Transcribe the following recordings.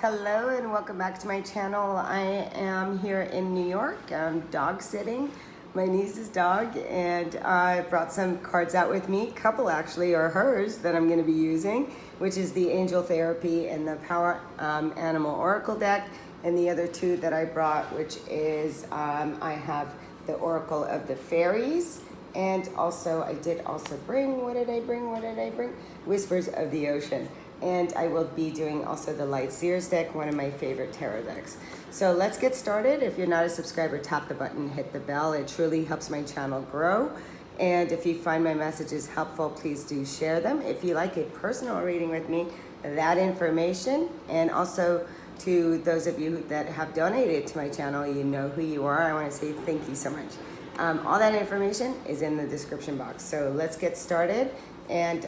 Hello and welcome back to my channel. I am here in New York. I'm dog sitting my niece's dog, and I brought some cards out with me, couple actually are hers that I'm going to be using, which is the Angel Therapy and the Power Animal Oracle deck, and the other two that I brought, which is I have the Oracle of the Fairies, and also I did also bring, what did I bring? Whispers of the Ocean. And I will be doing also the Light Seers deck, one of my favorite tarot decks. So let's get started. If you're not a subscriber, tap the button, hit the bell. It truly helps my channel grow. And if you find my messages helpful, please do share them. If you like a personal reading with me, that information, and also to those of you that have donated to my channel, you know who you are. I want to say thank you so much. All that information is in the description box. So let's get started. And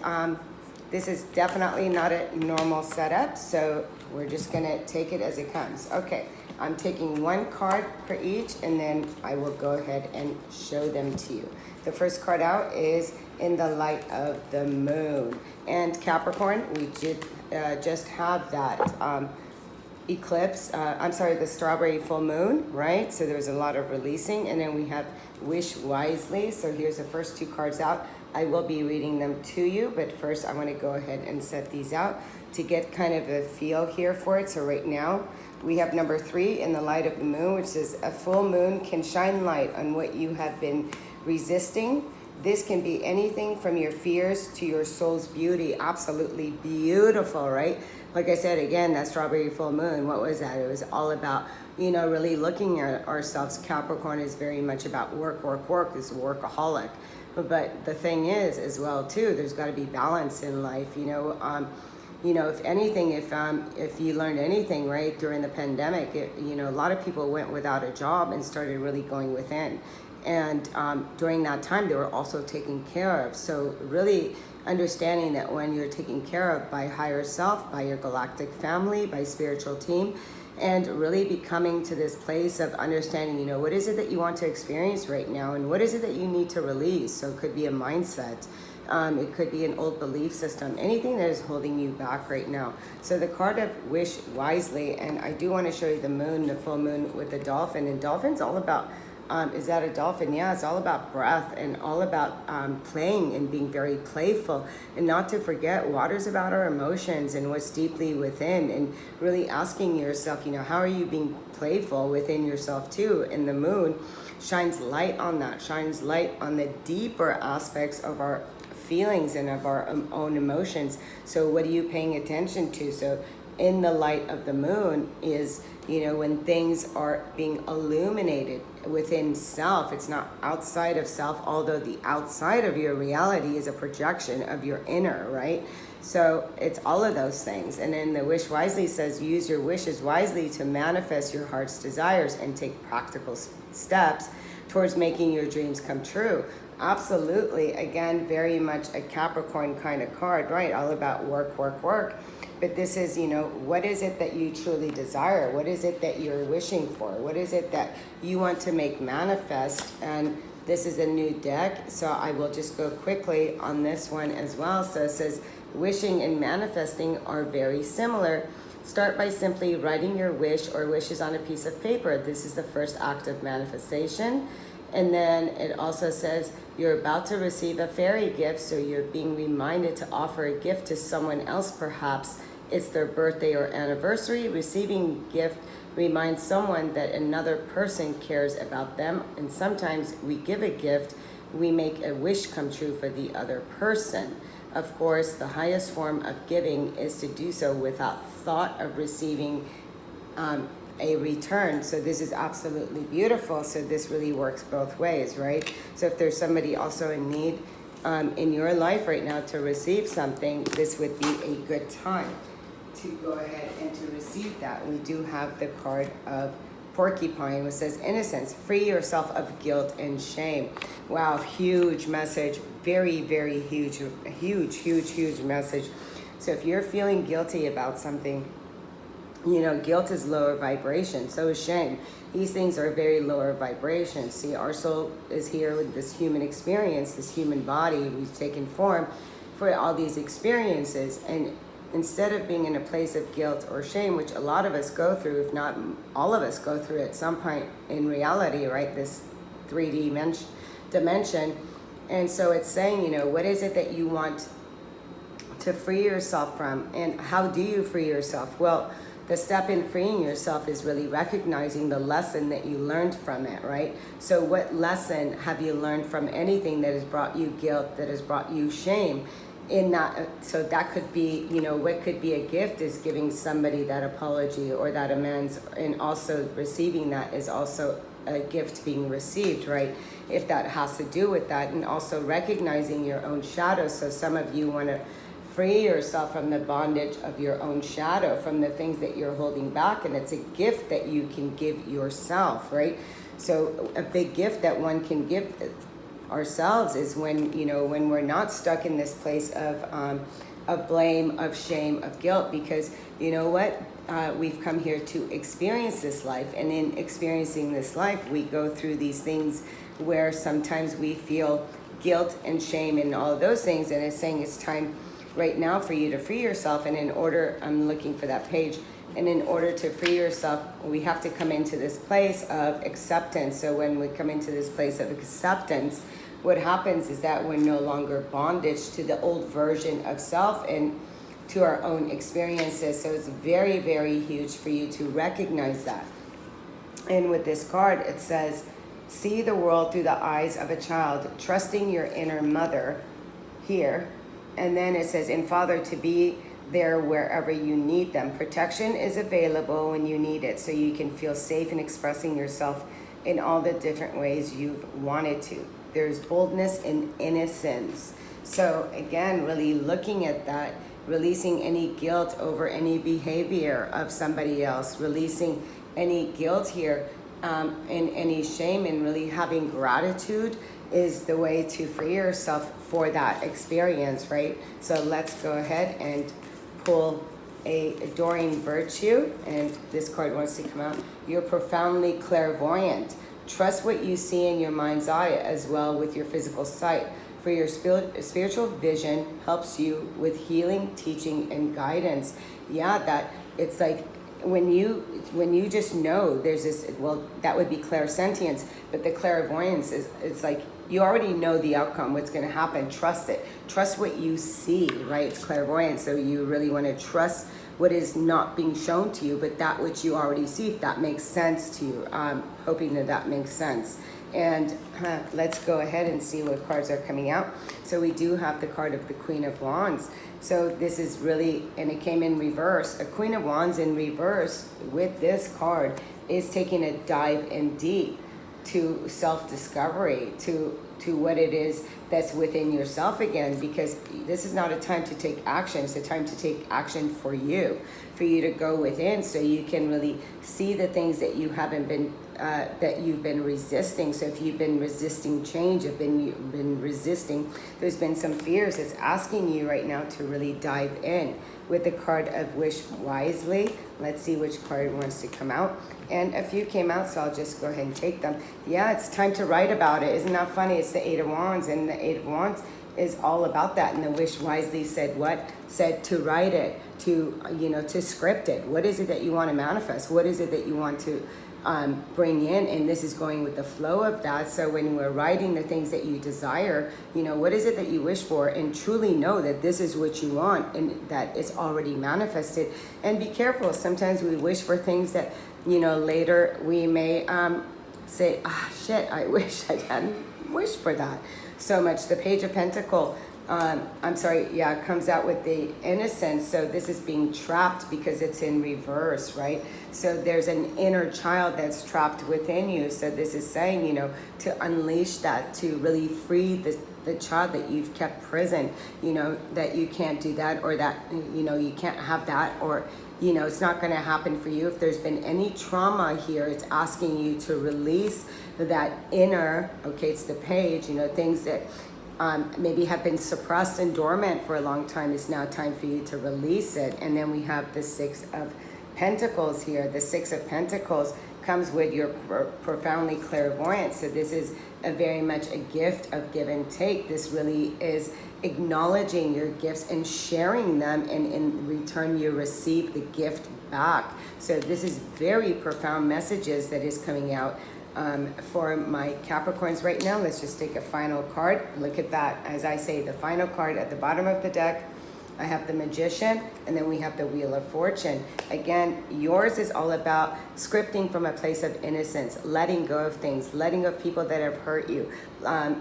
this is definitely not a normal setup, so we're just gonna take it as it comes. Okay, I'm taking one card for each, and then I will go ahead and show them to you. The first card out is In the Light of the Moon. And Capricorn, we did just have that eclipse, the strawberry full moon, right? So there's a lot of releasing, and then we have Wish Wisely. So here's the first two cards out. I will be reading them to you, but first I want to go ahead and set these out to get kind of a feel here for it. So right now we have number 3, In the Light of the Moon, which says a full moon can shine light on what you have been resisting. This can be anything from your fears to your soul's beauty. Absolutely beautiful, right? Like I said, again, that strawberry full moon, what was that? It was all about, you know, really looking at ourselves. Capricorn is very much about work, is workaholic. But the thing is, as well, too, there's got to be balance in life, you know. If anything, if you learned anything, right, during the pandemic, a lot of people went without a job and started really going within. And during that time, they were also taken care of. So really understanding that when you're taken care of by higher self, by your galactic family, by spiritual team, and really becoming to this place of understanding, what is it that you want to experience right now, and what is it that you need to release. So it could be a mindset. It could be an old belief system, anything that is holding you back right now. So the card of Wish Wisely, and I do want to show you the moon, the full moon with the dolphin. And dolphin's all about, is that a dolphin? Yeah, it's all about breath and all about playing and being very playful. And not to forget, water's about our emotions and what's deeply within, and really asking yourself, how are you being playful within yourself too? And the moon shines light on that, shines light on the deeper aspects of our feelings and of our own emotions. So what are you paying attention to? So in the light of the moon is, when things are being illuminated within self. It's not outside of self, although the outside of your reality is a projection of your inner, right? So it's all of those things. And then the Wish Wisely says, use your wishes wisely to manifest your heart's desires and take practical steps towards making your dreams come true. Absolutely. Again, very much a Capricorn kind of card, right? All about work. But this is, what is it that you truly desire? What is it that you're wishing for? What is it that you want to make manifest? And this is a new deck, so I will just go quickly on this one as well. So it says, wishing and manifesting are very similar. Start by simply writing your wish or wishes on a piece of paper. This is the first act of manifestation. And then it also says you're about to receive a fairy gift, so you're being reminded to offer a gift to someone else. Perhaps it's their birthday or anniversary. Receiving a gift reminds someone that another person cares about them. And sometimes we give a gift, we make a wish come true for the other person. Of course, the highest form of giving is to do so without thought of receiving a return. So this is absolutely beautiful. So this really works both ways, right? So if there's somebody also in need in your life right now to receive something, this would be a good time to go ahead and to receive that. We do have the card of Porcupine, which says innocence, free yourself of guilt and shame. Wow, huge message, very, very huge message. So if you're feeling guilty about something, guilt is lower vibration, so is shame. These things are very lower vibration. See, our soul is here with this human experience, this human body. We've taken form for all these experiences, and instead of being in a place of guilt or shame, which a lot of us go through, if not all of us go through at some point in reality, right? This 3D dimension. And so it's saying, you know, what is it that you want to free yourself from? And how do you free yourself? Well, the step in freeing yourself is really recognizing the lesson that you learned from it, right? So what lesson have you learned from anything that has brought you guilt, that has brought you shame? In that, so that could be, you know, what could be a gift is giving somebody that apology or that amends, and also receiving that is also a gift being received, right? If that has to do with that, and also recognizing your own shadow. So some of you want to free yourself from the bondage of your own shadow, from the things that you're holding back, and it's a gift that you can give yourself, right? So a big gift that one can give ourselves is when, you know, when we're not stuck in this place of blame, of shame, of guilt, because you know what, we've come here to experience this life, and in experiencing this life we go through these things where sometimes we feel guilt and shame and all of those things, and it's saying it's time right now for you to free yourself. And in order, I'm looking for that page, and in order to free yourself, we have to come into this place of acceptance. So when we come into this place of acceptance, what happens is that we're no longer bondage to the old version of self and to our own experiences. So it's very, very huge for you to recognize that. And with this card, it says, see the world through the eyes of a child, trusting your inner mother here. And then it says, and Father, to be there wherever you need them. Protection is available when you need it, so you can feel safe in expressing yourself in all the different ways you've wanted to. There's boldness and innocence. So again, really looking at that, releasing any guilt over any behavior of somebody else, releasing any guilt here, and any shame, and really having gratitude is the way to free yourself for that experience, right? So let's go ahead and pull a adoring virtue, and this card wants to come out. You're profoundly clairvoyant. Trust what you see in your mind's eye as well with your physical sight, for your spiritual vision helps you with healing, teaching, and guidance. Yeah, that it's like when you just know there's this, well, that would be clairsentience, but the clairvoyance is, it's like you already know the outcome, what's going to happen. Trust it. Trust what you see, right? It's clairvoyance, so you really want to trust what is not being shown to you, but that which you already see, if that makes sense to you. Hoping that that makes sense. And let's go ahead and see what cards are coming out. So we do have the card of the Queen of Wands. So this is really, and it came in reverse. A Queen of Wands in reverse with this card is taking a dive in deep to self-discovery, to what it is that's within yourself again, because this is not a time to take action. It's a time to take action for you to go within, so you can really see the things that you haven't been that you've been resisting. So if you've been resisting change, you've been resisting, there's been some fears. It's asking you right now to really dive in with the card of Wish Wisely. Let's see which card wants to come out. And a few came out, so I'll just go ahead and take them. Yeah, it's time to write about it. Isn't that funny? It's the Eight of Wands, and the Eight of Wands is all about that. And the Wish Wisely said what? Said to write it, to, you know, to script it. What is it that you want to manifest? What is it that you want to bring in? And this is going with the flow of that. So when we're writing the things that you desire, you know, what is it that you wish for, and truly know that this is what you want and that it's already manifested. And be careful. Sometimes we wish for things that, you know, later we may say, shit, I wish I hadn't wished for that so much. The Page of Pentacle, comes out with the Innocence. So this is being trapped because it's in reverse, right? So there's an inner child that's trapped within you. So this is saying, you know, to unleash that, to really free the child that you've kept prison, you know, that you can't do that, or that, you know, you can't have that, or, you know, it's not going to happen for you. If there's been any trauma here, it's asking you to release that inner, okay, it's the Page, you know, things that maybe have been suppressed and dormant for a long time. It's now time for you to release it. And then we have the Six of Pentacles here. The Six of Pentacles comes with your profoundly clairvoyant. So this is a very much a gift of give and take. This really is acknowledging your gifts and sharing them, and in return you receive the gift back. So this is very profound messages that is coming out for my Capricorns right now. Let's just take a final card. Look at that. As I say, the final card at the bottom of the deck, I have the Magician, and then we have the Wheel of Fortune. Again, yours is all about scripting from a place of innocence, letting go of things, letting go of people that have hurt you,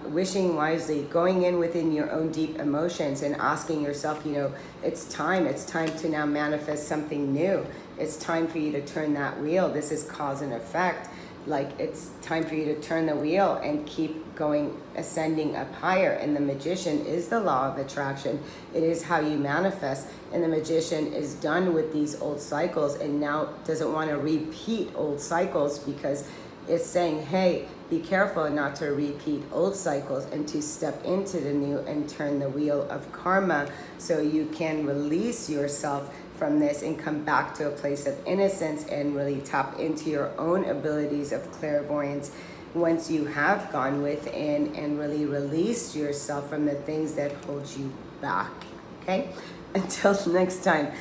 wishing wisely, going in within your own deep emotions and asking yourself, you know, it's time to now manifest something new. It's time for you to turn that wheel. This is cause and effect. Like, it's time for you to turn the wheel and keep going, ascending up higher. And the Magician is the law of attraction. It is how you manifest. And the Magician is done with these old cycles and now doesn't want to repeat old cycles, because it's saying, hey, be careful not to repeat old cycles and to step into the new and turn the wheel of karma, so you can release yourself from this and come back to a place of innocence and really tap into your own abilities of clairvoyance once you have gone within and really released yourself from the things that hold you back. Okay? Until next time,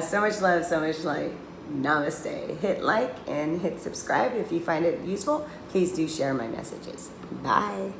so much love, so much light. Namaste. Hit like and hit subscribe if you find it useful. Please do share my messages. Bye.